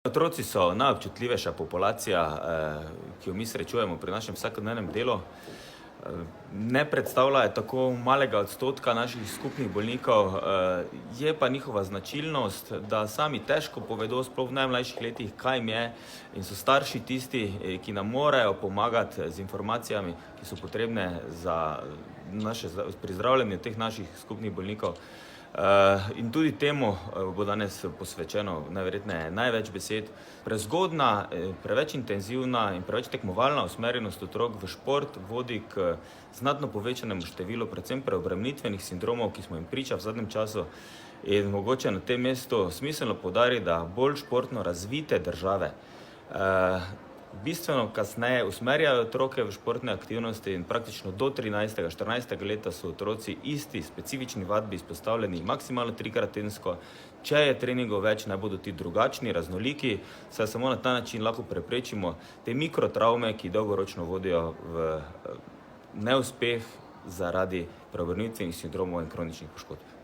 Otroci so najobčutljivejša populacija, ki jo mi srečujemo pri našem vsakodnevnem delu. Ne predstavljajo tako malega odstotka naših skupnih bolnikov, je pa njihova značilnost, da sami težko povedo, sploh v najmlajših letih, kaj jim je, in so starši tisti, ki nam morajo pomagati z informacijami, ki so potrebne pri zdravljenju teh naših skupnih bolnikov. In tudi temu bo danes posvečeno najverjetneje največ besed. Prezgodnja, preveč intenzivna in preveč tekmovalna usmerjenost otrok v šport vodi k znatno povečanemu številu predvsem preobremenitvenih sindromov, ki smo jim priča v zadnjem času. In mogoče na tem mestu smiselno poudariti, da bolj športno razvite države bistveno kasneje usmerjajo otroke v športne aktivnosti in praktično do 13. 14. leta so otroci isti specifični vadbi izpostavljeni maksimalno 3-krat tedensko. Če je treningov več, naj bodo ti drugačni, raznoliki, saj samo na ta način lahko preprečimo te mikrotravme, ki dolgoročno vodijo v neuspeh zaradi preobremenitvenih sindromov in kroničnih poškodb.